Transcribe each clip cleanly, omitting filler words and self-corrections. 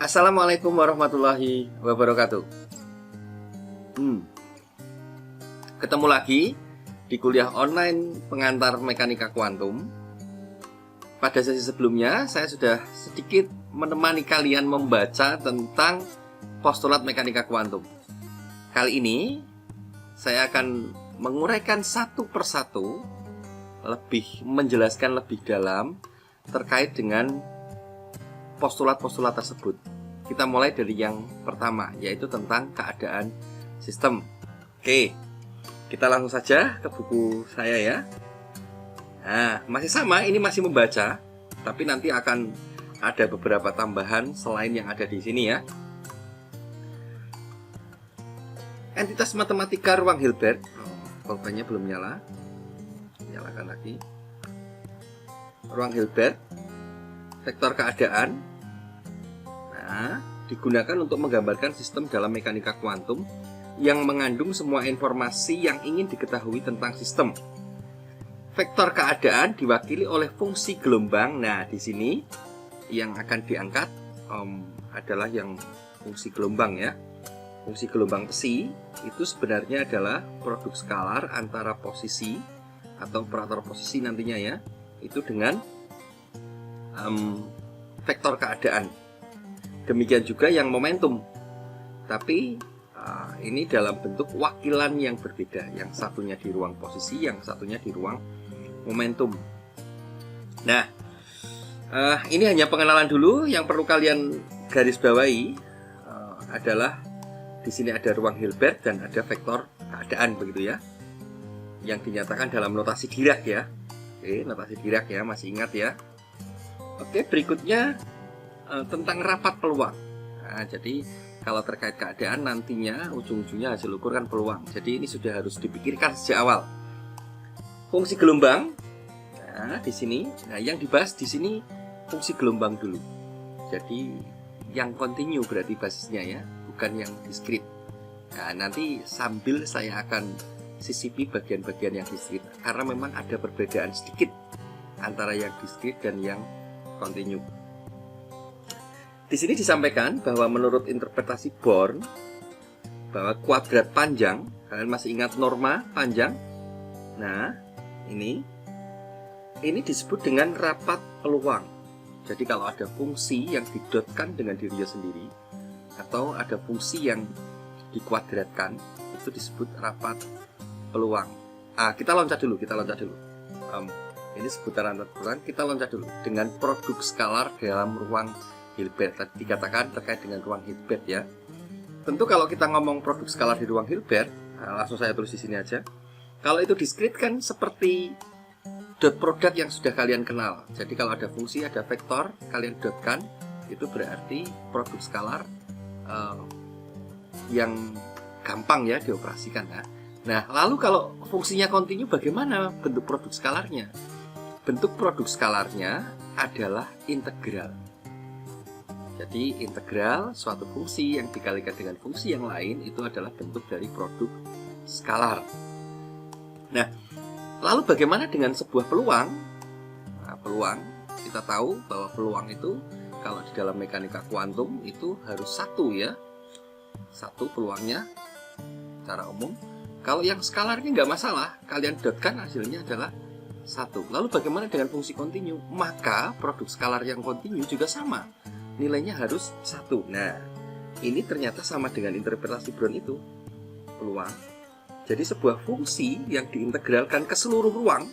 Assalamualaikum warahmatullahi wabarakatuh. Ketemu lagi di kuliah online pengantar mekanika kuantum. Pada sesi sebelumnya saya sudah sedikit menemani kalian membaca tentang postulat mekanika kuantum. Kali ini saya akan menguraikan satu persatu, menjelaskan lebih dalam terkait dengan postulat-postulat tersebut. Kita mulai dari yang pertama, yaitu tentang keadaan sistem. Oke, kita langsung saja ke buku saya ya. Nah, masih sama, ini masih membaca, tapi nanti akan ada beberapa tambahan selain yang ada di sini ya. Entitas matematika ruang Hilbert. Pulpennya belum nyala. Nyalakan lagi. Ruang Hilbert, vektor keadaan. Nah, digunakan untuk menggambarkan sistem dalam mekanika kuantum yang mengandung semua informasi yang ingin diketahui tentang sistem. Vektor keadaan diwakili oleh fungsi gelombang. Nah, di sini yang akan diangkat adalah yang fungsi gelombang ya. Fungsi gelombang psi itu sebenarnya adalah produk skalar antara posisi atau operator posisi nantinya ya, itu dengan vektor keadaan. Demikian juga yang momentum, tapi ini dalam bentuk wakilan yang berbeda. Yang satunya di ruang posisi, yang satunya di ruang momentum. Nah, ini hanya pengenalan dulu. Yang perlu kalian garis bawahi adalah di sini ada ruang Hilbert dan ada vektor keadaan, begitu ya, yang dinyatakan dalam notasi Dirac ya. Oke, notasi Dirac ya, masih ingat ya. Oke, berikutnya tentang rapat peluang. Nah, jadi kalau terkait keadaan nantinya ujung-ujungnya hasil ukur kan peluang. Jadi ini sudah harus dipikirkan sejak awal. Fungsi gelombang. Nah, di sini, yang dibahas di sini fungsi gelombang dulu. Jadi yang kontinu berarti basisnya ya, bukan yang diskrit. Nah, nanti sambil saya akan sisipi bagian-bagian yang diskrit karena memang ada perbedaan sedikit antara yang diskrit dan yang kontinu. Di sini disampaikan bahwa menurut interpretasi Born bahwa kuadrat panjang, kalian masih ingat norma panjang? Nah, ini disebut dengan rapat peluang. Jadi kalau ada fungsi yang didotkan dengan dirinya sendiri atau ada fungsi yang dikuadratkan, itu disebut rapat peluang. Kita loncat dulu. Ini seputaran peluang, kita loncat dulu dengan produk skalar dalam ruang Hilbert. Tadi dikatakan terkait dengan ruang Hilbert ya. Tentu kalau kita ngomong produk skalar di ruang Hilbert, langsung saya tulis di sini aja. Kalau itu diskrit kan seperti dot product yang sudah kalian kenal. Jadi kalau ada fungsi, ada vektor, kalian dotkan, itu berarti produk skalar yang gampang ya dioperasikan ya. Nah, lalu kalau fungsinya kontinu, bagaimana bentuk produk skalarnya? Bentuk produk skalarnya adalah integral. Jadi integral suatu fungsi yang dikalikan dengan fungsi yang lain itu adalah bentuk dari produk skalar. Nah, lalu bagaimana dengan sebuah peluang? Nah, peluang, kita tahu bahwa peluang itu kalau di dalam mekanika kuantum itu harus satu ya. Satu peluangnya secara umum. Kalau yang skalarnya nggak masalah, kalian dotkan hasilnya adalah satu. Lalu bagaimana dengan fungsi kontinu? Maka produk skalar yang kontinu juga sama, nilainya harus satu. Nah, ini ternyata sama dengan interpretasi Born itu, peluang. Jadi sebuah fungsi yang diintegralkan ke seluruh ruang,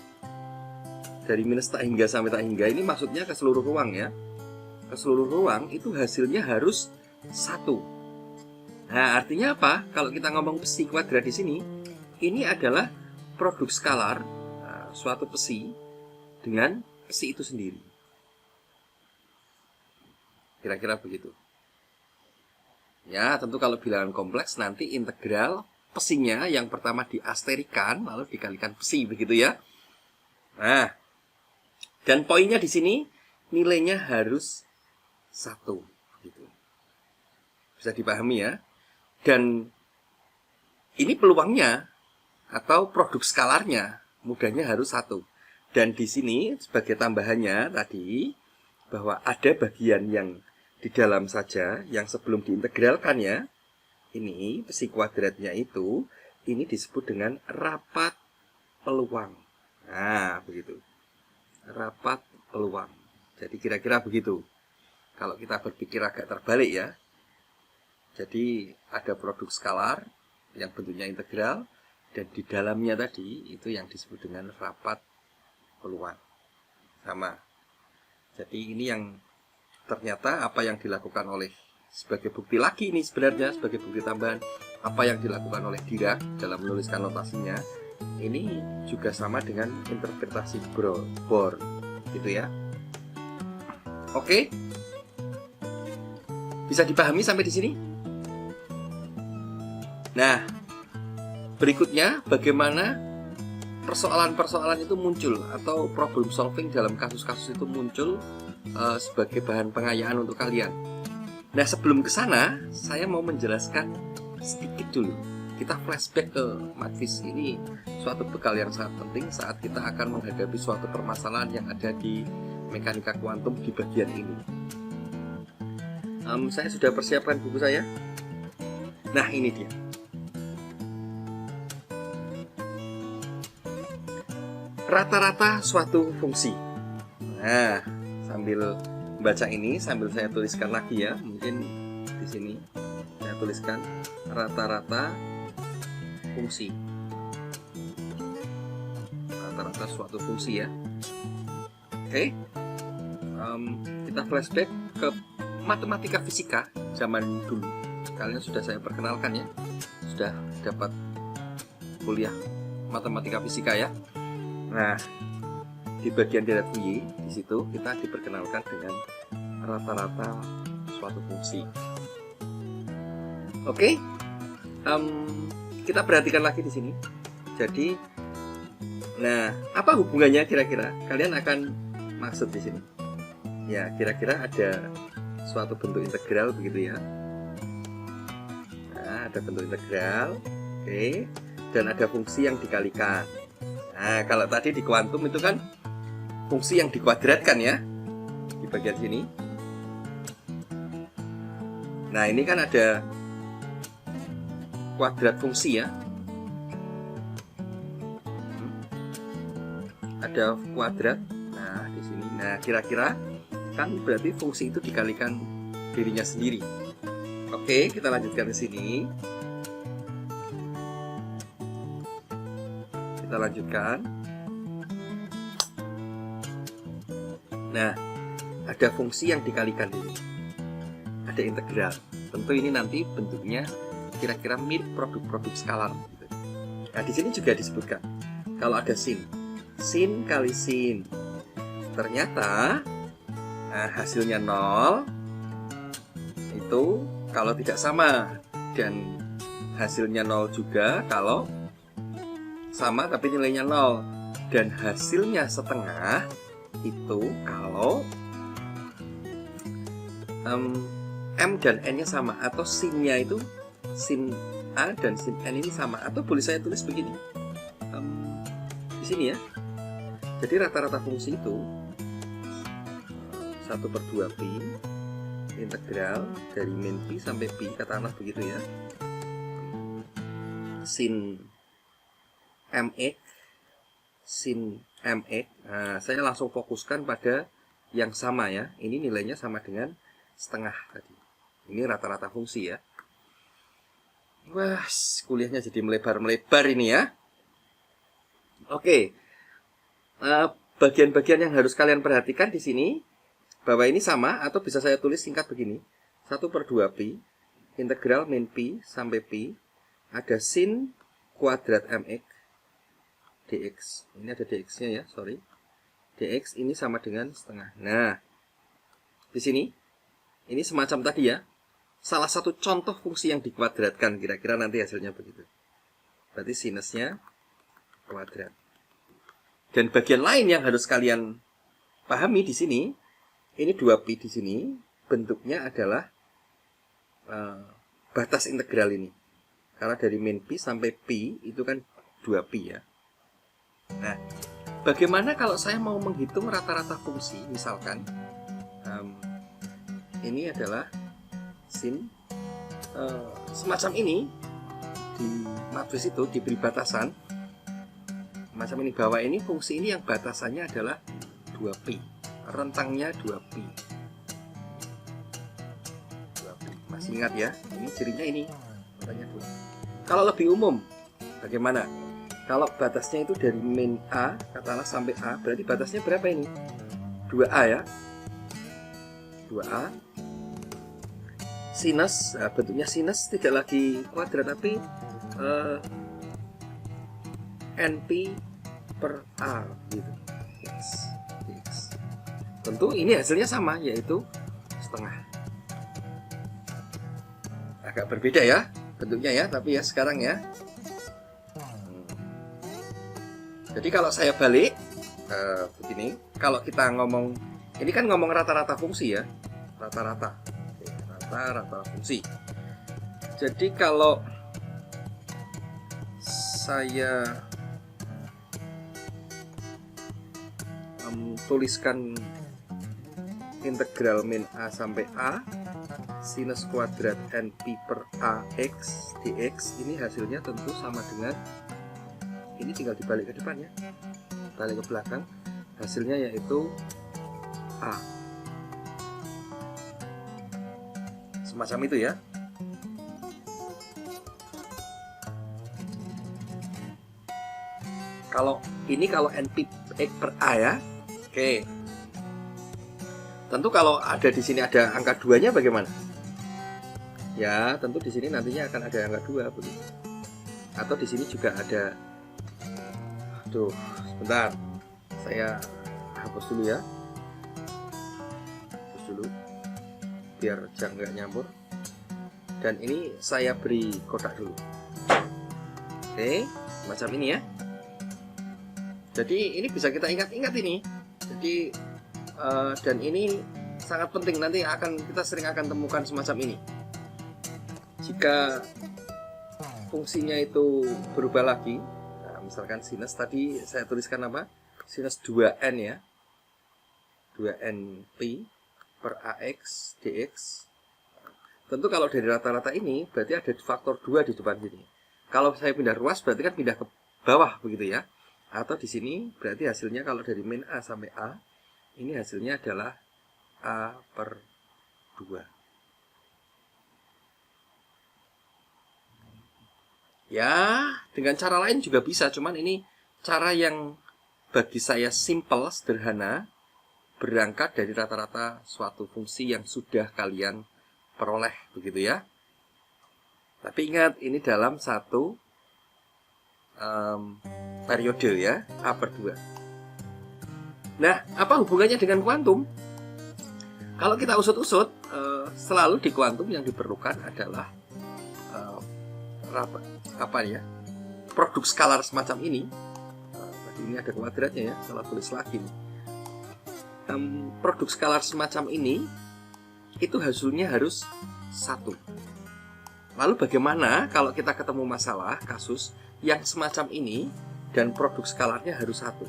dari minus tak hingga sampai tak hingga, ini maksudnya ke seluruh ruang ya. Ke seluruh ruang itu hasilnya harus satu. Nah, artinya apa? Kalau kita ngomong psi kuadrat di sini, ini adalah produk skalar suatu psi dengan psi itu sendiri. Kira-kira begitu. Ya, tentu kalau bilangan kompleks nanti integral psinya yang pertama diasterikan lalu dikalikan psi, begitu ya. Nah, dan poinnya di sini nilainya harus satu, gitu. Bisa dipahami ya. Dan ini peluangnya atau produk skalarnya mudahnya harus satu. Dan di sini sebagai tambahannya tadi bahwa ada bagian yang di dalam saja, yang sebelum diintegralkan ya, ini psi kuadratnya itu, ini disebut dengan rapat peluang. Nah, begitu. Rapat peluang. Jadi kira-kira begitu. Kalau kita berpikir agak terbalik ya. Jadi ada produk skalar yang bentuknya integral, dan di dalamnya tadi itu yang disebut dengan rapat peluang. Sama. Jadi ini yang ternyata apa yang dilakukan oleh, sebagai bukti lagi ini sebenarnya, sebagai bukti tambahan, apa yang dilakukan oleh Dirac dalam menuliskan notasinya, ini juga sama dengan interpretasi Bohr, gitu ya. Oke, bisa dipahami sampai di sini? Nah, berikutnya bagaimana persoalan-persoalan itu muncul atau problem solving dalam kasus-kasus itu muncul sebagai bahan pengayaan untuk kalian. Nah, sebelum ke sana, saya mau menjelaskan sedikit dulu. Kita flashback ke matfiz ini, suatu bekal yang sangat penting saat kita akan menghadapi suatu permasalahan yang ada di mekanika kuantum di bagian ini. Saya sudah persiapkan buku saya. Nah, ini dia. Rata-rata suatu fungsi. Nah, sambil baca ini, sambil saya tuliskan lagi ya. Mungkin di sini saya tuliskan rata-rata fungsi. Rata-rata suatu fungsi ya. Oke. Kita flashback ke matematika fisika zaman dulu. Kalian sudah saya perkenalkan ya. Sudah dapat kuliah matematika fisika ya. Nah, di bagian deret Y, di situ kita diperkenalkan dengan rata-rata suatu fungsi. Oke, kita perhatikan lagi di sini. Jadi, nah, apa hubungannya kira-kira? Kalian akan maksud di sini. Ya, kira-kira ada suatu bentuk integral begitu ya. Nah, ada bentuk integral, oke, dan ada fungsi yang dikalikan. Nah, kalau tadi di kuantum itu kan fungsi yang dikuadratkan ya, di bagian sini. Nah, ini kan ada kuadrat fungsi ya. Ada kuadrat. Nah, di sini. Nah, kira-kira kan berarti fungsi itu dikalikan dirinya sendiri. Oke, kita lanjutkan ke sini. Kita lanjutkan. Nah, ada fungsi yang dikalikan ini. Ada integral. Tentu ini nanti bentuknya kira-kira mirip produk-produk skalar. Gitu. Nah, di sini juga disebutkan kalau ada sin kali sin, ternyata hasilnya 0 itu kalau tidak sama, dan hasilnya 0 juga kalau sama tapi nilainya 0, dan hasilnya setengah itu kalau M dan N nya sama, atau sinnya itu sin A dan sin N ini sama, atau boleh saya tulis begini di sini ya. Jadi rata-rata fungsi itu 1/2 pi integral dari min pi sampai pi, katakanlah begitu ya, sin mx sin mx. Nah, saya langsung fokuskan pada yang sama ya. Ini nilainya sama dengan setengah tadi. Ini rata-rata fungsi ya. Wah, kuliahnya jadi melebar-melebar ini ya. Oke. Bagian-bagian yang harus kalian perhatikan di sini, bahwa ini sama, atau bisa saya tulis singkat begini. 1/2 pi integral min pi sampai pi, ada sin kuadrat mx dx. Ini ada dx-nya ya, sorry. Dx ini sama dengan setengah. Nah, di sini ini semacam tadi ya, salah satu contoh fungsi yang dikuadratkan, kira-kira nanti hasilnya begitu. Berarti sinusnya kuadrat. Dan bagian lain yang harus kalian pahami di sini, ini 2pi di sini bentuknya adalah batas integral ini. Karena dari min pi sampai pi itu kan 2pi ya. Nah, bagaimana kalau saya mau menghitung rata-rata fungsi, misalkan ini adalah sin semacam ini. Di matris itu diberi batasan macam ini, bawah ini fungsi ini yang batasannya adalah 2pi, rentangnya 2pi. Masih ingat ya, ini cirinya ini rentangnya 2. Kalau lebih umum bagaimana? Kalau batasnya itu dari min A katakanlah sampai A, berarti batasnya berapa ini? 2A ya, 2A. Sinus, bentuknya sinus tidak lagi kuadrat tapi NP per A gitu. Yes. Tentu ini hasilnya sama, yaitu setengah. Agak berbeda ya bentuknya ya, tapi ya sekarang ya. Jadi kalau saya balik begini, kalau kita ngomong, ini kan ngomong rata-rata fungsi ya, rata-rata fungsi. Jadi kalau saya tuliskan integral min A sampai A sinus kuadrat NP per AX dx, ini hasilnya tentu sama dengan ini, tinggal dibalik ke depan ya, balik ke belakang, hasilnya yaitu A. Semacam itu ya. Kalau ini kalau NP per A ya. Oke. Tentu kalau ada di sini ada angka 2-nya bagaimana? Ya, tentu di sini nantinya akan ada angka 2 begitu. Atau di sini juga ada. Aduh, sebentar. Saya hapus dulu ya. Hapus dulu. Biar jam nggak nyampur. Dan ini saya beri kotak dulu. Oke, macam ini ya. Jadi ini bisa kita ingat-ingat ini. Jadi dan ini sangat penting, nanti kita sering akan temukan semacam ini. Jika fungsinya itu berubah lagi, nah, misalkan sinus tadi saya tuliskan apa? Sinus 2n ya, 2np per ax dx. Tentu kalau dari rata-rata ini berarti ada faktor 2 di depan sini. Kalau saya pindah ruas berarti kan pindah ke bawah begitu ya. Atau di sini berarti hasilnya kalau dari min A sampai A, ini hasilnya adalah A per 2. Ya, dengan cara lain juga bisa, cuman ini cara yang bagi saya simple, sederhana, berangkat dari rata-rata suatu fungsi yang sudah kalian peroleh, begitu ya. Tapi ingat, ini dalam satu periode ya, A per 2. Nah, apa hubungannya dengan kuantum? Kalau kita usut-usut, selalu di kuantum yang diperlukan adalah produk skalar semacam ini. Tadi ini ada kuadratnya ya, salah tulis lagi. Produk skalar semacam ini, itu hasilnya harus 1. Lalu bagaimana kalau kita ketemu masalah, kasus yang semacam ini, dan produk skalarnya harus 1?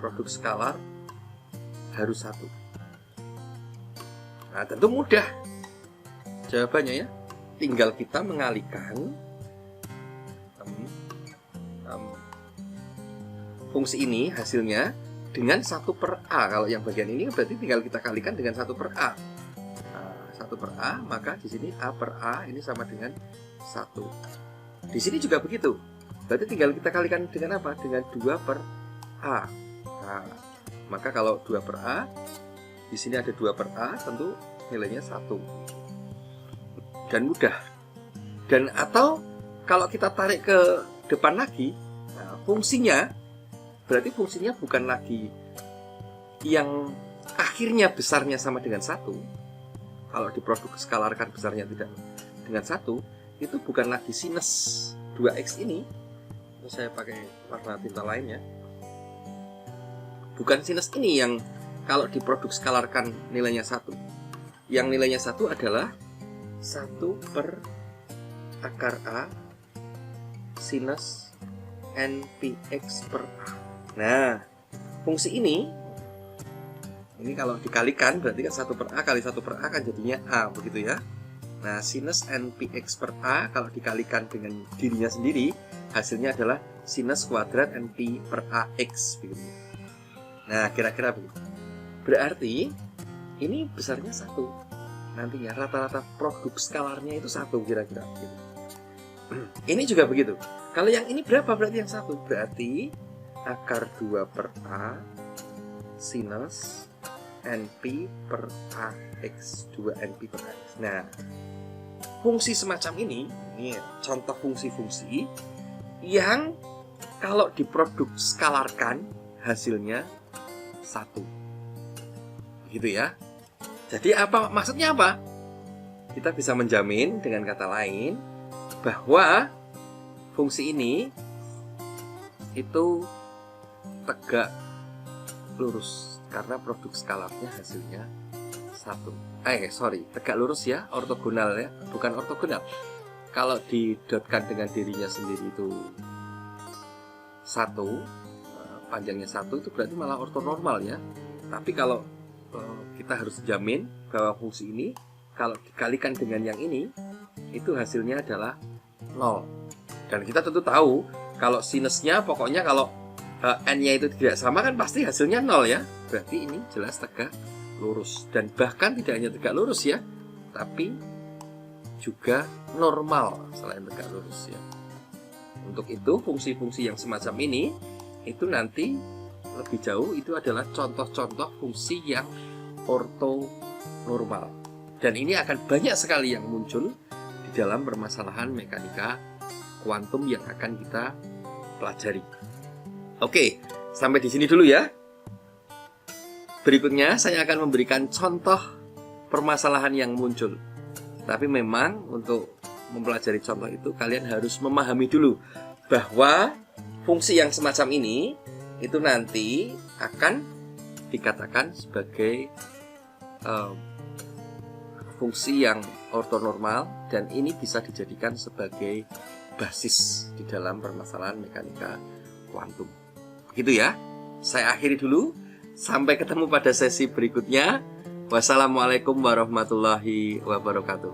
Produk skalar harus 1. Nah, tentu mudah jawabannya ya. Tinggal kita mengalihkan fungsi ini hasilnya dengan 1 per A. Kalau yang bagian ini berarti tinggal kita kalikan dengan 1 per A. Nah, 1 per A, maka di sini A per A ini sama dengan 1. Di sini juga begitu. Berarti tinggal kita kalikan dengan apa? Dengan 2 per A. Nah, maka kalau 2 per A, di sini ada 2 per A, tentu nilainya 1. Dan mudah. Dan atau kalau kita tarik ke depan lagi, nah, fungsinya, berarti fungsinya bukan lagi yang akhirnya besarnya sama dengan 1. Kalau diproduk skalarkan besarnya tidak dengan 1, itu bukan lagi sinus 2x ini. Saya pakai warna tinta lainnya. Bukan sinus ini yang kalau diproduk skalarkan nilainya 1. Yang nilainya 1 adalah 1 per akar A sinus NPX per A. Nah, fungsi ini Ini kalau dikalikan berarti kan 1 per A kali 1 per A kan jadinya A, begitu ya. Nah, sinus NPX per A kalau dikalikan dengan dirinya sendiri, hasilnya adalah sinus kuadrat NP per AX, begitu. Nah, kira-kira begitu. Berarti ini besarnya 1. Nantinya rata-rata produk skalarnya itu 1 kira-kira gitu. Ini juga begitu. Kalau yang ini berapa? Berarti yang 1. Berarti akar 2 per A sinus NP per AX 2 NP per AX. Nah, fungsi semacam ini contoh fungsi-fungsi yang kalau diproduk skalarkan hasilnya 1. Begitu ya. Jadi apa maksudnya apa? Kita bisa menjamin dengan kata lain bahwa fungsi ini itu tegak lurus karena produk skalarnya hasilnya 1. Tegak lurus ya, ortogonal ya, bukan ortogonal. Kalau didotkan dengan dirinya sendiri itu 1, panjangnya 1 itu berarti malah ortonormal ya. Tapi kalau kita harus jamin bahwa fungsi ini kalau dikalikan dengan yang ini itu hasilnya adalah 0. Dan kita tentu tahu kalau sinusnya pokoknya kalau n-nya itu tidak sama kan pasti hasilnya 0 ya. Berarti ini jelas tegak lurus. Dan bahkan tidak hanya tegak lurus ya, tapi juga normal selain tegak lurus ya. Untuk itu fungsi-fungsi yang semacam ini itu nanti lebih jauh itu adalah contoh-contoh fungsi yang ortonormal. Dan ini akan banyak sekali yang muncul di dalam permasalahan mekanika kuantum yang akan kita pelajari. Oke, sampai di sini dulu ya. Berikutnya saya akan memberikan contoh permasalahan yang muncul. Tapi memang untuk mempelajari contoh itu kalian harus memahami dulu bahwa fungsi yang semacam ini itu nanti akan dikatakan sebagai fungsi yang ortonormal dan ini bisa dijadikan sebagai basis di dalam permasalahan mekanika kuantum. Begitu ya. Saya akhiri dulu. Sampai ketemu pada sesi berikutnya. Wassalamualaikum warahmatullahi wabarakatuh.